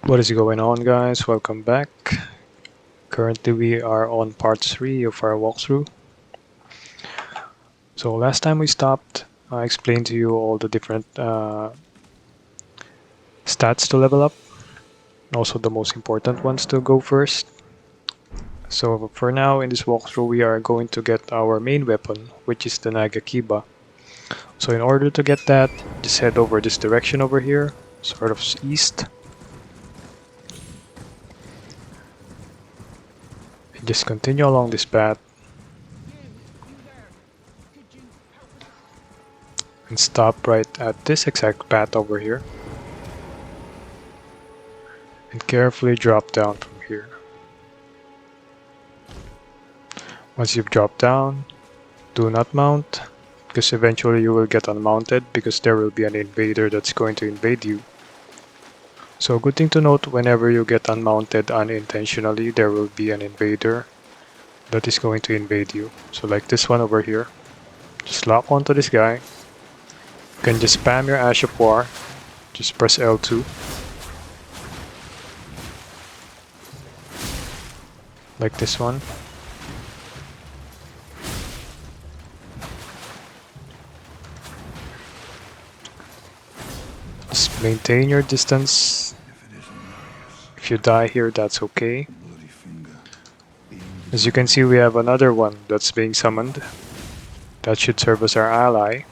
What is going on, guys? Welcome back. Currently we are on part 3 of our walkthrough. So last time we stopped, I explained to you all the different stats to level up, and also the most important ones to go first. So for now in this walkthrough we are going to get our main weapon, which is the Nagakiba. So in order to get that, just head over this direction over here, sort of east. And just continue along this path and stop right at this exact path over here. And carefully drop down from here. Once you've dropped down, do not mount, because eventually you will get unmounted because there will be an invader that's going to invade you. So good thing to note, whenever you get unmounted unintentionally, there will be an invader that is going to invade you. So like this one over here, just lock onto this guy. You can just spam your Ash of War, just press L2. Like this one. Just maintain your distance. If you die here, that's okay. As you can see, we have another one that's being summoned. That should serve as our ally.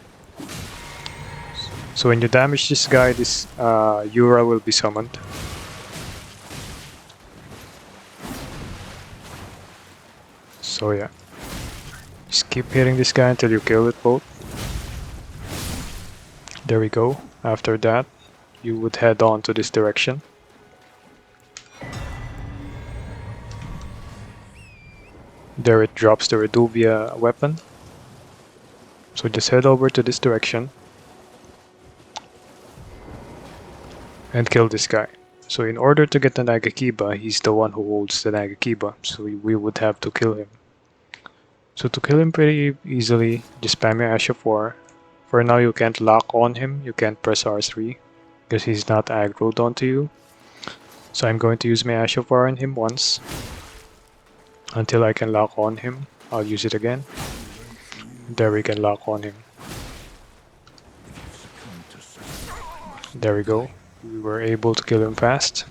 So when you damage this guy, this Yura will be summoned. So yeah, just keep hitting this guy until you kill it both. There we go. After that, you would head on to this direction. There it drops the Reduvia weapon. So just head over to this direction and kill this guy. So in order to get the Nagakiba, he's the one who holds the Nagakiba, so we would have to kill him. So to kill him pretty easily, just spam your Ash of War. For now you can't lock on him, you can't press R3, because he's not aggroed onto you. So I'm going to use my Ash of War on him once. Until I can lock on him, I'll use it again. There we can lock on him. There we go. We were able to kill him fast.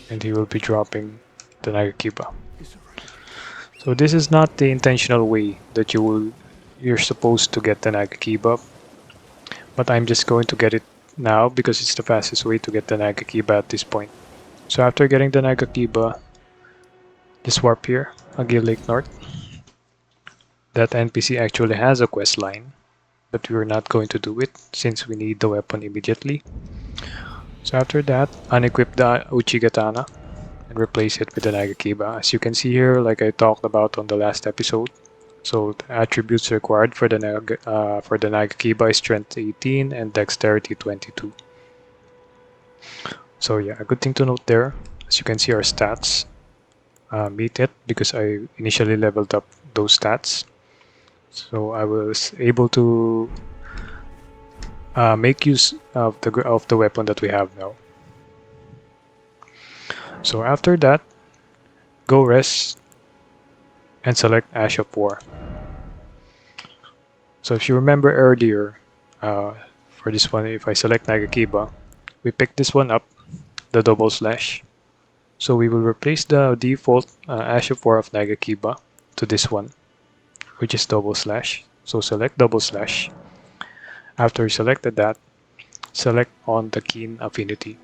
And he will be dropping the Nagakiba. So this is not the intentional way that you're supposed to get the Nagakiba. But I'm just going to get it now because it's the fastest way to get the Nagakiba at this point. So after getting the Nagakiba, just warp here, Agil Lake North. That NPC actually has a quest line, but we're not going to do it since we need the weapon immediately. So after that, unequip the Uchigatana and replace it with the Nagakiba. As you can see here, like I talked about on the last episode, so the attributes required for the Nagakiba is Strength 18 and Dexterity 22. So yeah, a good thing to note there, as you can see our stats meet it because I initially leveled up those stats. So I was able to make use of the weapon that we have now. So after that, go rest and select Ash of War. So if you remember earlier, for this one, if I select Nagakiba, we pick this one up, the double slash. So we will replace the default Ash of War of Nagakiba to this one, which is double slash. So select double slash. After you selected that, select on the Keen Affinity.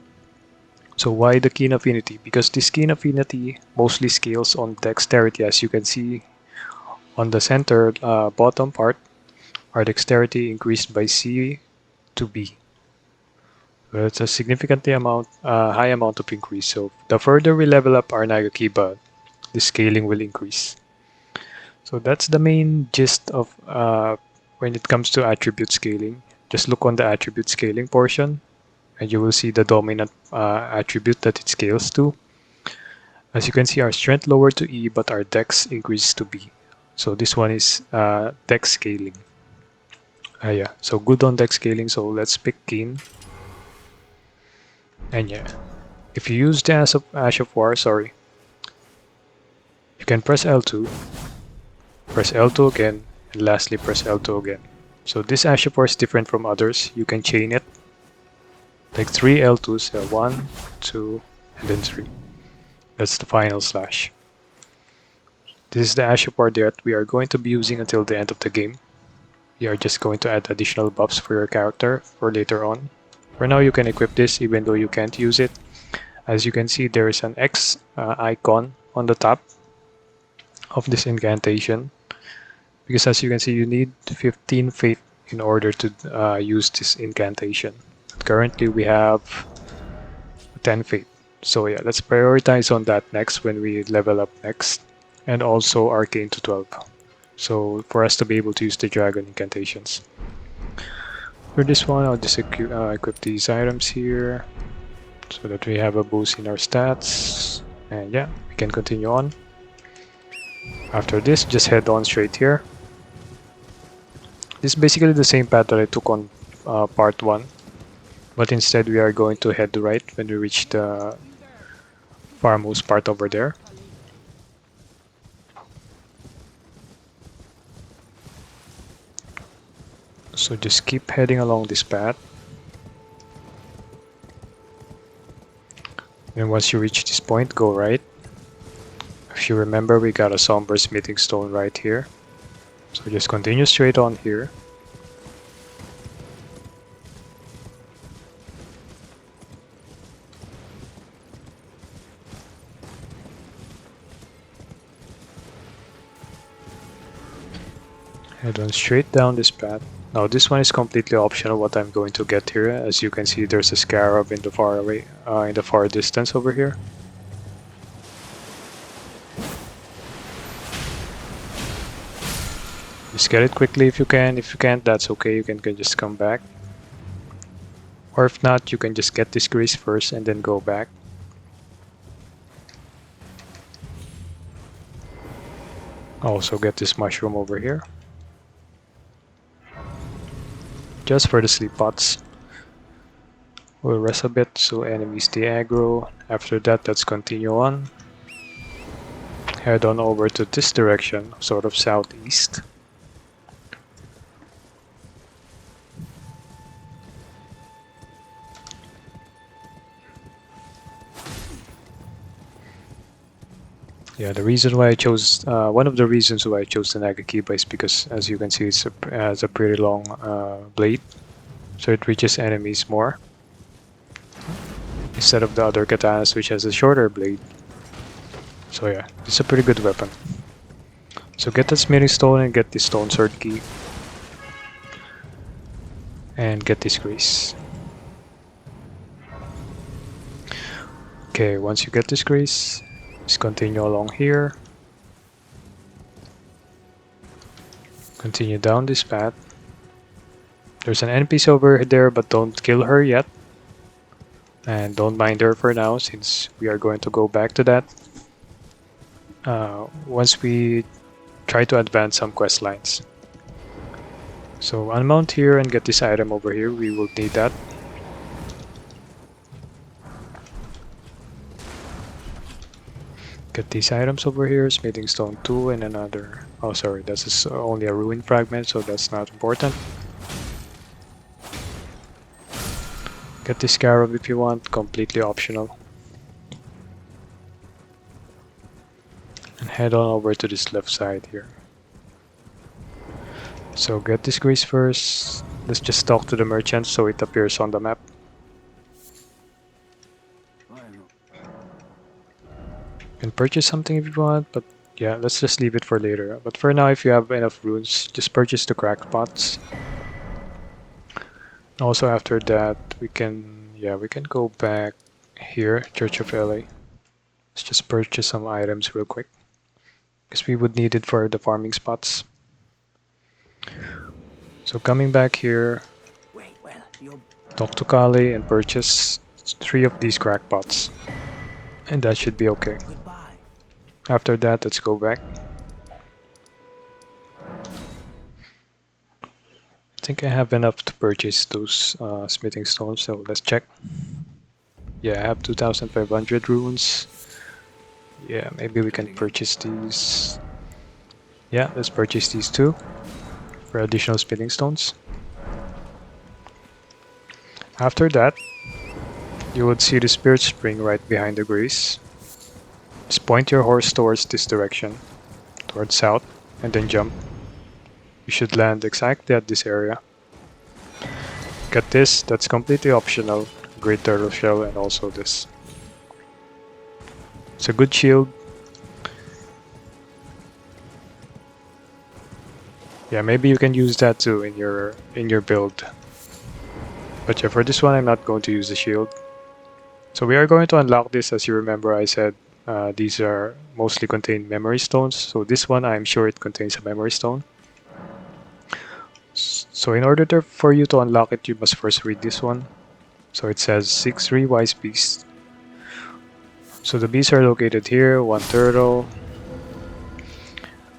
So why the Keen Affinity? Because this Keen Affinity mostly scales on Dexterity. As you can see on the center bottom part, our Dexterity increased by C to B. So it's a significantly high amount of increase. So the further we level up our Nagakiba, the scaling will increase. So that's the main gist of when it comes to attribute scaling. Just look on the attribute scaling portion and you will see the dominant attribute that it scales to. As you can see, our strength lowered to E, but our dex increased to B. So this one is dex scaling. Yeah, so good on dex scaling. So let's pick Keen. And yeah, If you use the Ash of War, sorry, you can press L2, press L2 again, and lastly press L2 again. So this Ash of War is different from others. You can chain it like 3 L2s, 1, 2, and then 3. That's the final slash. This is the Ash of War that we are going to be using until the end of the game. We are just going to add additional buffs for your character for later on. For now you can equip this even though you can't use it. As you can see, there is an X icon on the top of this incantation, because as you can see you need 15 faith in order to use this incantation. Currently we have 10 faith, so yeah, let's prioritize on that next when we level up next, and also arcane to 12, so for us to be able to use the dragon incantations. For this one I'll just equip these items here so that we have a boost in our stats, and yeah, we can continue on. After this, just head on straight here. This is basically the same path that I took on part 1, but instead we are going to head right when we reach the farmost part over there. So just keep heading along this path. And once you reach this point, go right. If you remember, we got a somber smithing stone right here. So just continue straight on here. Head on straight down this path. Now this one is completely optional what I'm going to get here. As you can see, there's a scarab in the far distance over here. Just get it quickly if you can. If you can't, that's okay. You can just come back. Or if not, you can just get this grease first and then go back. Also get this mushroom over here, just for the sleep pots. We'll rest a bit so enemies stay aggro. After that, let's continue on. Head on over to this direction, sort of southeast. Yeah, the reason why I chose, one of the reasons why I chose the Nagakiba is because, as you can see, it has a pretty long blade, so it reaches enemies more, instead of the other katanas which has a shorter blade. So yeah, it's a pretty good weapon. So get the smithing stone and get the stone sword key. And get this grease. Okay, once you get this grease, just continue along here. Continue down this path. There's an NPC over there, but don't kill her yet. And don't mind her for now, since we are going to go back to that once we try to advance some quest lines. So unmount here and get this item over here. We will need that. Get these items over here, smithing stone 2 and another. Oh sorry, this is only a ruin fragment, so that's not important. Get this scarab if you want, completely optional. And head on over to this left side here. So get this grease first. Let's just talk to the merchant so it appears on the map. You can purchase something if you want, but yeah, let's just leave it for later. But for now, if you have enough runes, just purchase the cracked pots. Also after that, we can go back here, Church of LA. Let's just purchase some items real quick, because we would need it for the farming spots. So coming back here, talk to Kali and purchase 3 of these crack pots. And that should be okay. After that, let's go back. I think I have enough to purchase those smithing stones, so let's check. Yeah, I have 2,500 runes. Yeah, maybe we can purchase these. Yeah, let's purchase these two for additional spinning stones. After that, you would see the spirit spring right behind the grace. Just point your horse towards this direction, towards south, and then jump. You should land exactly at this area. Get this, that's completely optional. Great turtle shell and also this. It's a good shield. Yeah, maybe you can use that too in your build. But yeah, for this one I'm not going to use the shield. So we are going to unlock this. As you remember, I said these are mostly contain memory stones. So this one I'm sure it contains a memory stone. So in order for you to unlock it, you must first read this one. So it says 6 wise beasts. So the beasts are located here, one turtle,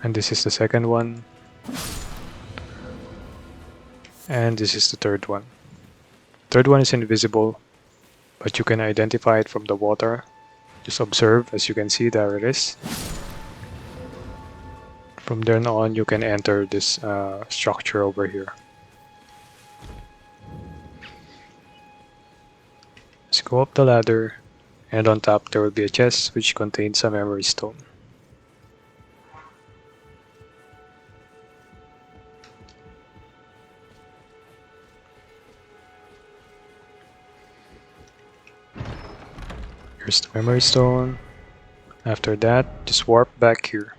and this is the second one, and this is the third one. Third one is invisible, but you can identify it from the water. Just observe, as you can see, there it is. From then on, you can enter this structure over here. Let's go up the ladder, and on top there will be a chest which contains a memory stone. Here's the memory stone. After that, just warp back here.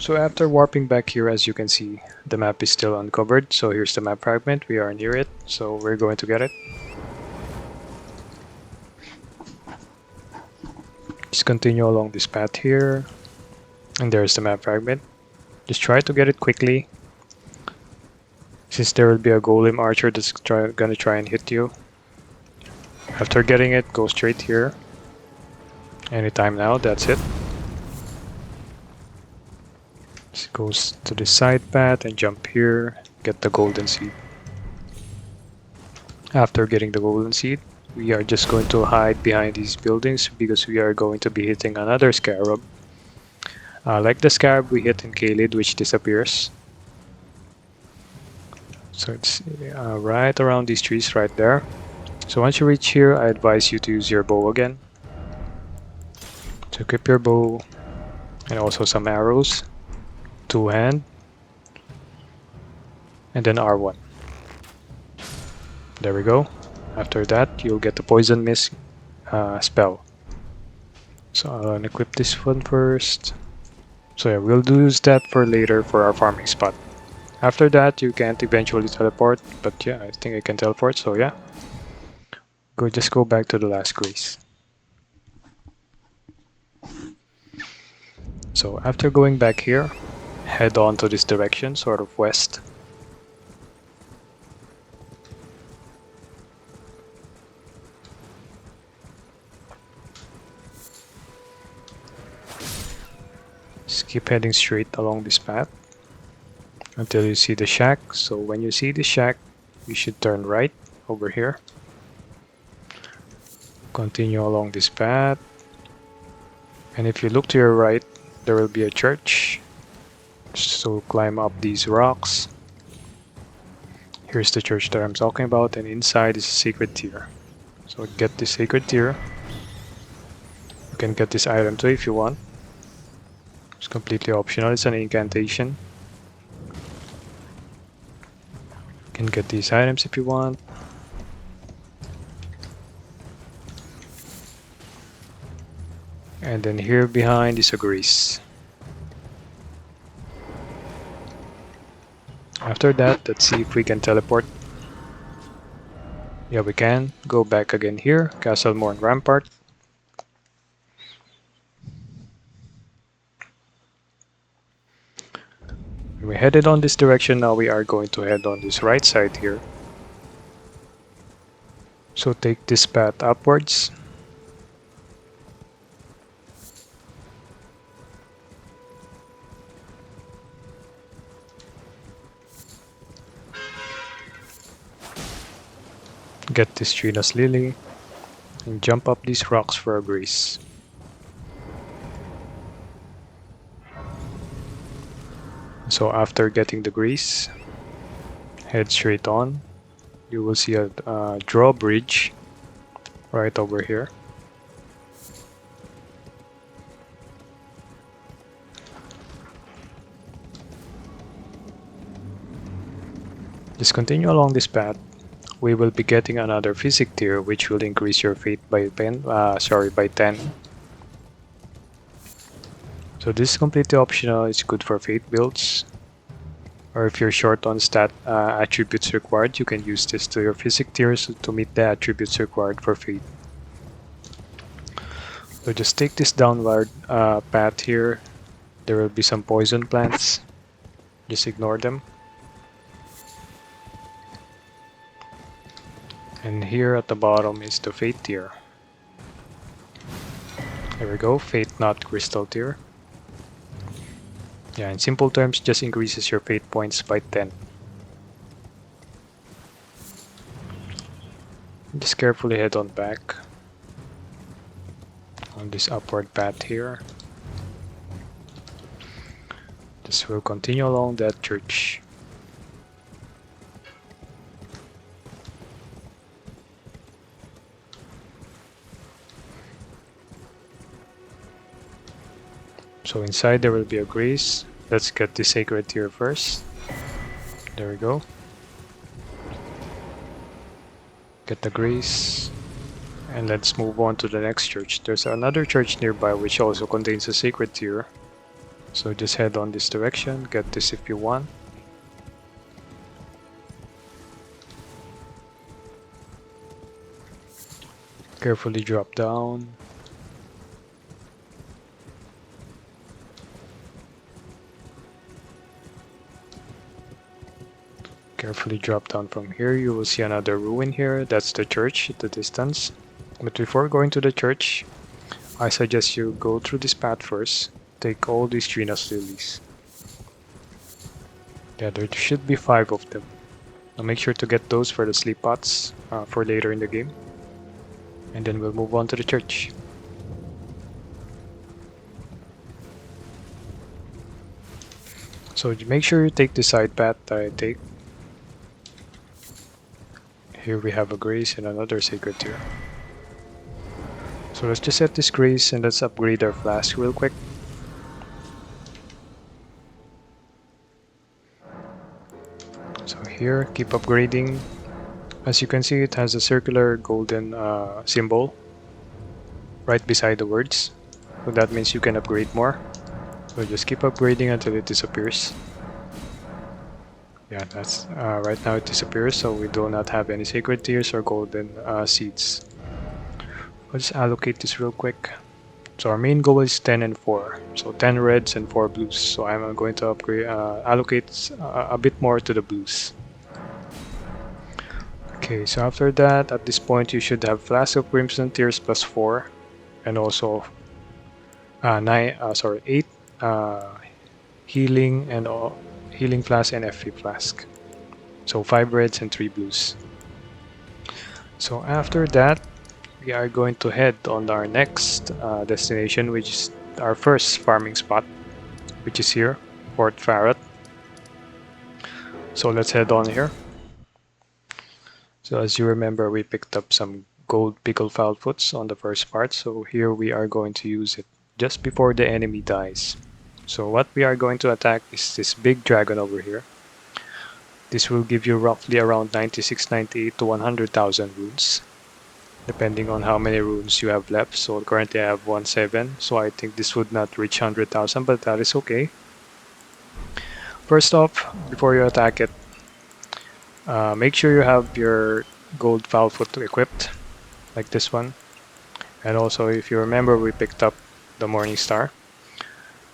So after warping back here, as you can see, the map is still uncovered. So here's the map fragment. We are near it, so we're going to get it. Just continue along this path here. And there's the map fragment. Just try to get it quickly, since there will be a golem archer that's gonna try and hit you. After getting it, go straight here. Anytime now, that's it. Just goes to the side path and jump here, get the golden seed. After getting the golden seed, we are just going to hide behind these buildings because we are going to be hitting another scarab. Like the scarab we hit in Kaled, which disappears. So it's right around these trees right there. So once you reach here, I advise you to use your bow again. To equip your bow and also some arrows. Two-hand. And then R1. There we go. After that, you'll get the poison mist spell. So I'll equip this one first. So yeah, we'll use that for later for our farming spot. After that, you can't eventually teleport, but yeah, I think I can teleport, so yeah. Just go back to the last grace. So after going back here, head on to this direction, sort of west. Just keep heading straight along this path until you see the shack. So when you see the shack, you should turn right over here. Continue along this path. And if you look to your right, there will be a church. So climb up these rocks. Here's the church that I'm talking about, and inside is a sacred tier. So get the sacred tier. You can get this item too if you want. It's completely optional, it's an incantation. You can get these items if you want. And then here behind is a grace. After that, let's see if we can teleport. Yeah, we can. Go back again here, Castle Morn Rampart. We headed on this direction, now we are going to head on this right side here. So take this path upwards. Get this Trina's Lily and jump up these rocks for a grace. So after getting the grace, head straight on. You will see a drawbridge right over here. Just continue along this path. We will be getting another physic tier which will increase your fate by 10. So this is completely optional. It's good for fate builds. Or if you're short on stat attributes required, you can use this to your physic tiers to meet the attributes required for fate. So just take this downward path here. There will be some poison plants. Just ignore them. And here at the bottom is the fate tier. There we go, fate not crystal tier. Yeah, in simple terms, just increases your fate points by 10. Just carefully head on back on this upward path here. Just will continue along that church. So inside there will be a grace. Let's get the sacred tier first. There we go. Get the grace. And let's move on to the next church. There's another church nearby which also contains a sacred tier. So just head on this direction. Get this if you want. Carefully drop down. Carefully drop down from here. You will see another ruin here. That's the church at the distance. But before going to the church, I suggest you go through this path first. Take all these Trina's lilies. Yeah, there should be 5 of them. Now make sure to get those for the sleep pots for later in the game. And then we'll move on to the church. So make sure you take the side path that I take. Here we have a grace and another sacred tier. So let's just set this grace and let's upgrade our flask real quick. So here, keep upgrading. As you can see, it has a circular golden symbol right beside the words. So that means you can upgrade more. So just keep upgrading until it disappears. Yeah, that's right now it disappears, so we do not have any sacred tears or golden seeds. Let's allocate this real quick. So our main goal is 10 and 4. So 10 reds and 4 blues. So I'm going to upgrade, allocate a bit more to the blues. Okay, so after that, at this point you should have Flask of Crimson Tears plus 4. And also 8 healing and healing flask and FP flask. So 5 reds and 3 blues. So after that, we are going to head on our next destination, which is our first farming spot, which is here, Fort Farrat. So let's head on here. So as you remember, we picked up some gold pickled foulfoots on the first part, so here we are going to use it just before the enemy dies. So what we are going to attack is this big dragon over here. This will give you roughly around 96, 98 to 100,000 runes, depending on how many runes you have left. So currently I have 17, so I think this would not reach 100,000, but that is okay. First off, before you attack it, make sure you have your gold foulfoot equipped, like this one. And also, if you remember, we picked up the Morning Star.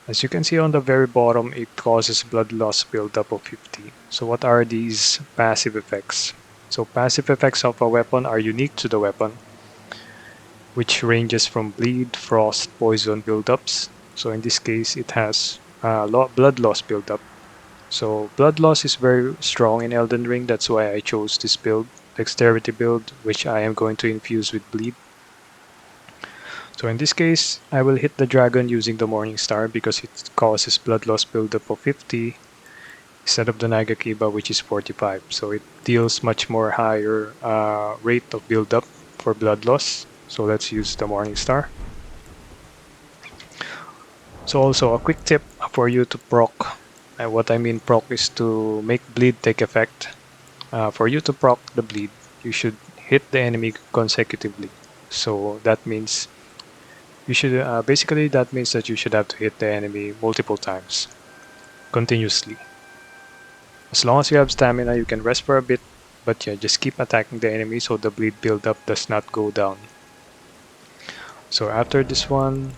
As you can see on the very bottom, it causes blood loss buildup of 50. So what are these passive effects? So passive effects of a weapon are unique to the weapon, which ranges from bleed, frost, poison buildups. So in this case, it has blood loss buildup. So blood loss is very strong in Elden Ring, that's why I chose this build. dexterity build, which I am going to infuse with bleed. So in this case, I will hit the dragon using the Morning Star because it causes blood loss buildup of 50 instead of the Nagakiba, which is 45. So it deals much more higher rate of buildup for blood loss. So let's use the Morning Star. So also a quick tip for you to proc. And what I mean proc is to make bleed take effect. For you to proc the bleed, you should hit the enemy consecutively. So that means you should basically that means that you should have to hit the enemy multiple times continuously. As long as you have stamina, you can rest for a bit, but yeah, just keep attacking the enemy so the bleed buildup does not go down. So after this one,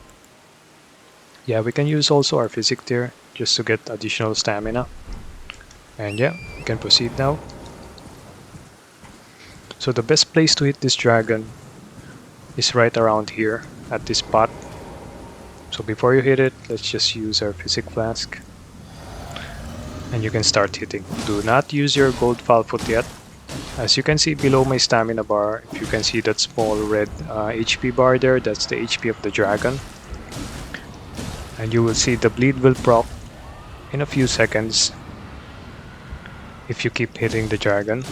yeah, we can use also our physic tier just to get additional stamina. And yeah, we can proceed now. So the best place to hit this dragon is right around here at this spot. So before you hit it, let's just use our physic flask. And you can start hitting. Do not use your gold foul foot yet. As you can see below my stamina bar, if you can see that small red HP bar there, that's the HP of the dragon. And you will see the bleed will proc in a few seconds if you keep hitting the dragon.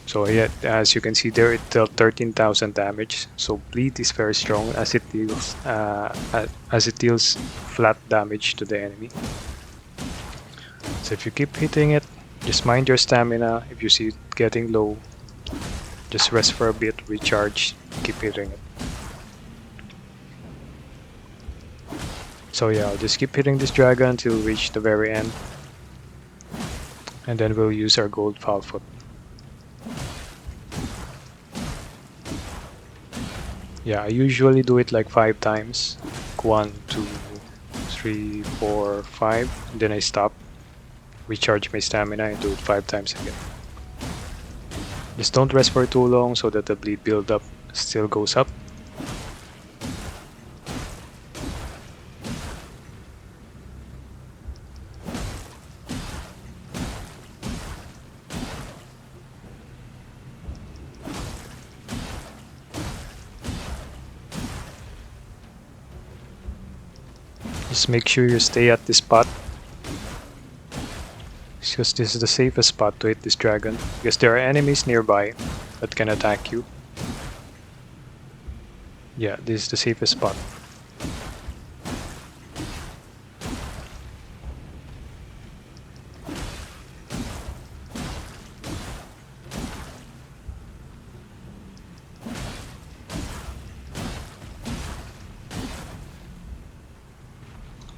So yeah, as you can see there, it dealt 13,000 damage. So bleed is very strong as it deals flat damage to the enemy. So if you keep hitting it, just mind your stamina. If you see it getting low, just rest for a bit, recharge, keep hitting it. So yeah, I'll just keep hitting this dragon until we reach the very end. And then we'll use our gold foul foot. Yeah, I usually do it like 5 times. 1, 2, 3, 4, 5. And then I stop. Recharge my stamina and do it 5 times again. Just don't rest for too long so that the bleed buildup still goes up. Just make sure you stay at this spot, because this is the safest spot to hit this dragon, because there are enemies nearby that can attack you. Yeah, this is the safest spot.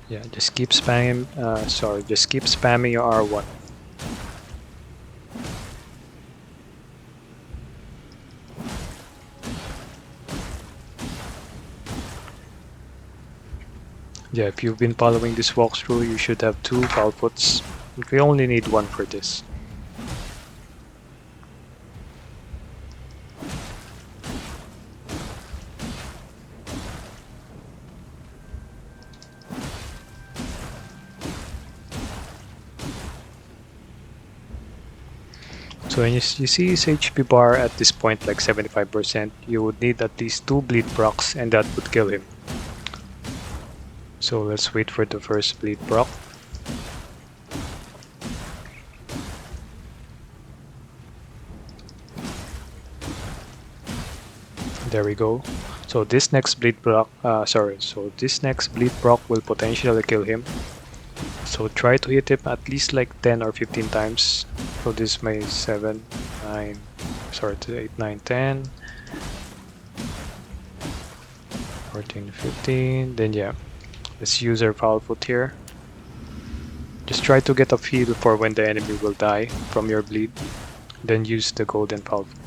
Yeah, just keep spamming. Just keep spamming your R1. Yeah, if you've been following this walkthrough, you should have 2 foul foots. We only need 1 for this. So when you see his HP bar at this point like 75%, you would need at least 2 bleed procs and that would kill him. So let's wait for the first bleed proc. There we go. So this next bleed proc, this next bleed proc will potentially kill him. So try to hit him at least like 10 or 15 times. So this is my 7, 9, 8, 9, 10, 14, 15. Then yeah, let's use our foul foot here. Just try to get a feel for when the enemy will die from your bleed. Then use the golden foul foot.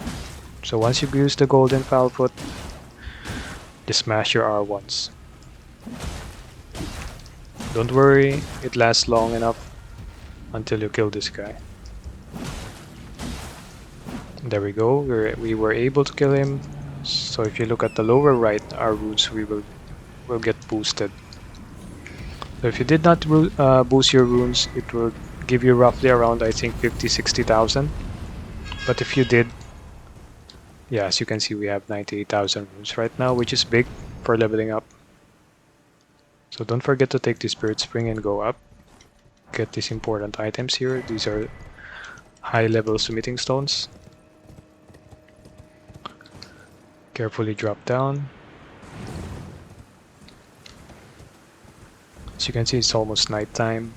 So once you've used the golden foul foot, just smash your R1s. Don't worry, it lasts long enough until you kill this guy. There we go, we were able to kill him. So if you look at the lower right, our runes will get boosted. So if you did not boost your runes, it will give you roughly around, I think, 50-60,000. But if you did, Yeah, as you can see, we have 98,000 runes right now, which is big for leveling up. So don't forget to take the Spirit Spring and go up. Get these important items here. These are high level smithing stones. Carefully drop down. As you can see, it's almost nighttime.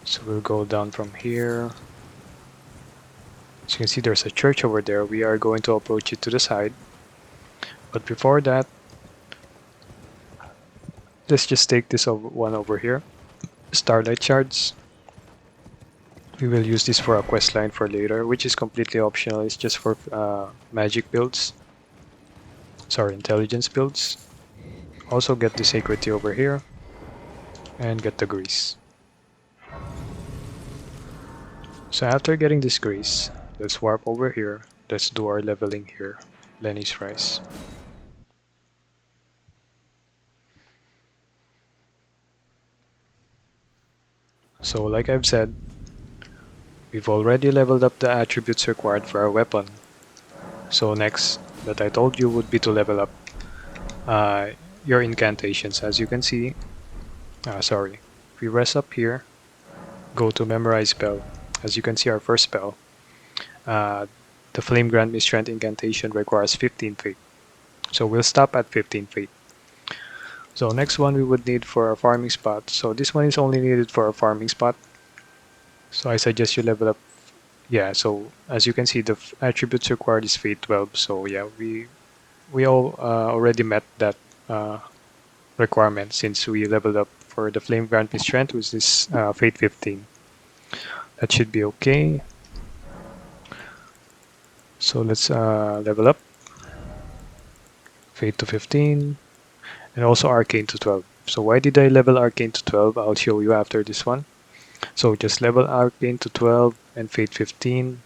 So we'll go down from here. As you can see, there's a church over there. We are going to approach it to the side. But before that, let's just take this one over here. Starlight Shards. We will use this for a quest line for later, which is completely optional. It's just for magic builds. Sorry, intelligence builds. Also get the Sacred Tea over here. And get the grease. So after getting this grease, let's warp over here. Let's do our leveling here. Lenny's Rice. So like I've said, we've already leveled up the attributes required for our weapon. So next that I told you would be to level up your incantations. As you can see, sorry, if we rest up here, go to memorize spell. As you can see, our first spell, the Flame Grant Me Strength incantation requires 15 fate. So we'll stop at 15 fate. So next one we would need for our farming spot. So this one is only needed for our farming spot. So I suggest you level up. Yeah, so as you can see, the attributes required is Fate 12. So yeah, we all already met that requirement since we leveled up for the Flame Grant Me Strength, which is Fate 15. That should be okay. So let's level up. Fate to 15. And also Arcane to 12. So why did I level Arcane to 12? I'll show you after this one. So just level Arcane to 12 and Fate 15.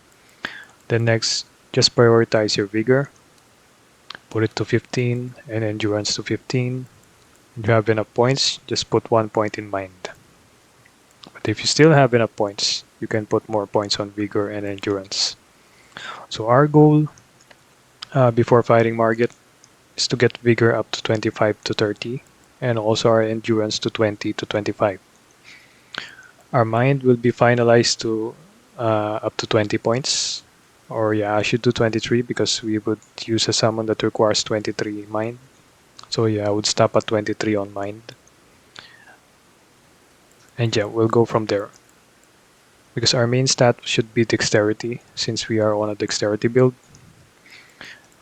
Then next, just prioritize your Vigor. Put it to 15 and Endurance to 15. If you have enough points, just put 1 point in Mind. But if you still have enough points, you can put more points on Vigor and Endurance. So our goal before fighting Margit is to get Vigor up to 25 to 30 and also our Endurance to 20 to 25. Our Mind will be finalized to up to 20 points, or yeah, I should do 23 because we would use a summon that requires 23 Mind. So yeah, I would stop at 23 on Mind. And yeah, we'll go from there. Because our main stat should be Dexterity since we are on a Dexterity build.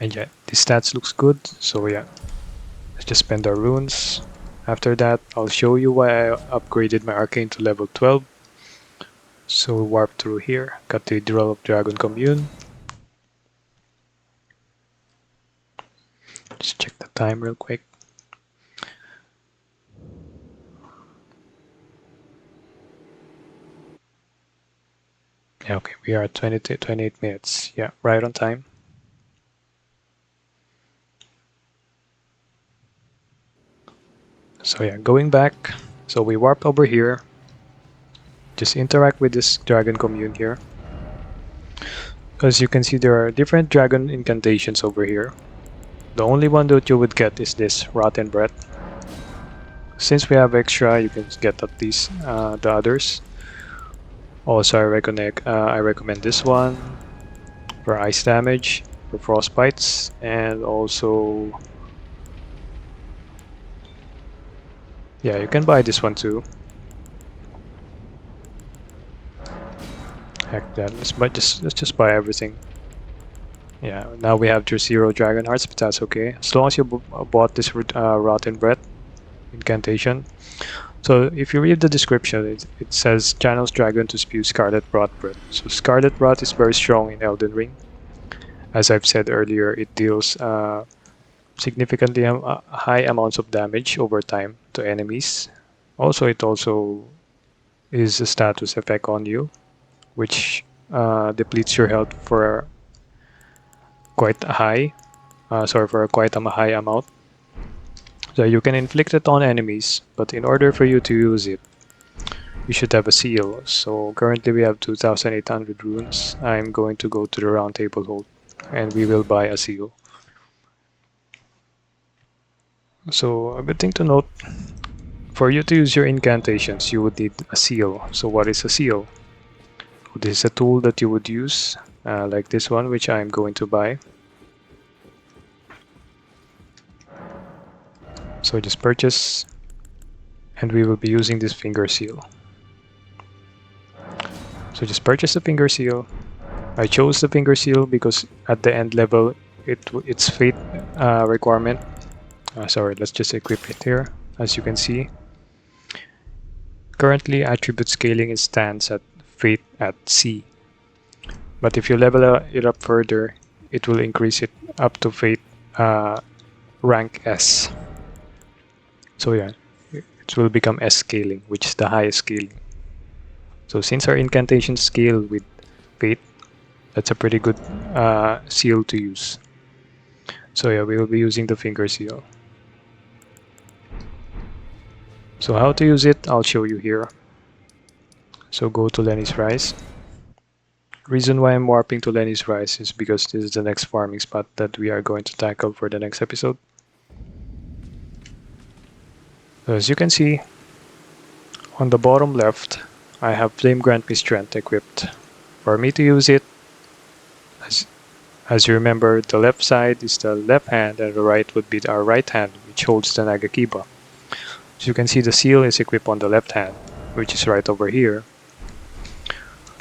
And yeah, the stats looks good, so yeah, let's just spend our runes. After that, I'll show you why I upgraded my Arcane to level 12. So we'll warp through here, Cathedral of Dragon Commune. Just check the time real quick. Yeah, okay, we are at 28 minutes. Yeah, right on time. So yeah, going back, so we warped over here. Just interact with this dragon commune here. As you can see, there are different dragon incantations over here. The only one that you would get is this Rotten Breath. Since we have extra, you can get at least the others. Also, I recommend this one for ice damage, for frostbites, and also yeah, you can buy this one too. Heck that, let's just buy everything. Yeah, now we have your 0 Dragon Hearts, but that's okay. As long as you bought this Rotten Breath incantation. So if you read the description, it says channels dragon to spew Scarlet Rot Breath. So Scarlet Rot is very strong in Elden Ring. As I've said earlier, it deals significantly high amounts of damage over time to enemies. Also, it also is a status effect on you, which depletes your health for quite high. For quite a high amount. So you can inflict it on enemies, but in order for you to use it, you should have a seal. So currently we have 2,800 runes. I'm going to go to the round table hold. and we will buy a seal. So a good thing to note, for you to use your incantations, you would need a seal. So what is a seal? This is a tool that you would use, like this one, which I'm going to buy. So just purchase, and we will be using this finger seal. So just purchase the finger seal. I chose the finger seal because at the end level, it's fate requirement. Sorry, let's just equip it here. As you can see, currently attribute scaling stands at fate at C. But if you level it up further, it will increase it up to fate rank S. So yeah, it will become S scaling, which is the highest scaling. So since our incantations scale with fate, that's a pretty good seal to use. So yeah, we will be using the finger seal. So how to use it, I'll show you here. So go to Lenny's Rise. Reason why I'm warping to Lenny's Rise is because this is the next farming spot that we are going to tackle for the next episode. So as you can see, on the bottom left, I have Flame Grant Me Strength equipped. For me to use it, as you remember, the left side is the left hand and the right would be our right hand, which holds the Nagakiba. As you can see, the seal is equipped on the left hand, which is right over here.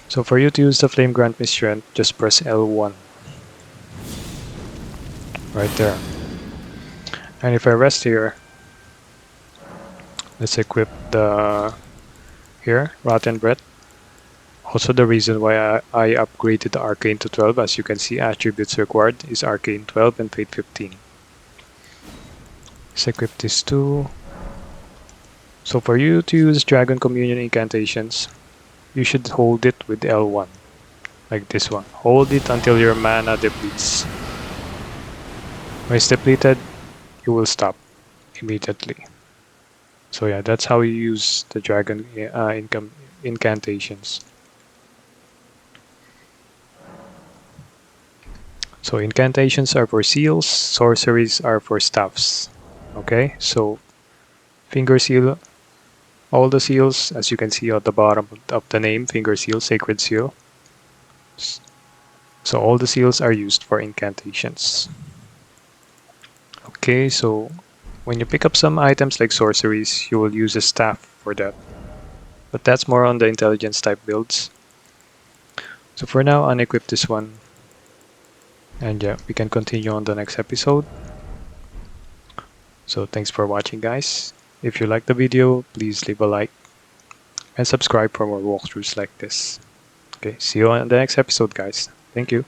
So for you to use the Flame Grant Me Strength, just press L1. Right there. And if I rest here, let's equip the Rotten Breath. Also the reason why I upgraded the Arcane to 12, as you can see, attributes required is Arcane 12 and Fate 15. Let's equip this too. So for you to use Dragon Communion incantations, you should hold it with L1, like this one. Hold it until your mana depletes. When it's depleted, you will stop immediately. So yeah, that's how you use the Dragon incantations. So incantations are for seals, sorceries are for staffs. Okay, so finger seal, all the seals, as you can see at the bottom of the name, finger seal, sacred seal. So all the seals are used for incantations. Okay, so when you pick up some items like sorceries, you will use a staff for that. But that's more on the intelligence type builds. So for now, unequip this one. And yeah, we can continue on the next episode. So thanks for watching, guys. If you liked the video, please leave a like and subscribe for more walkthroughs like this. Okay, see you on the next episode, guys. Thank you.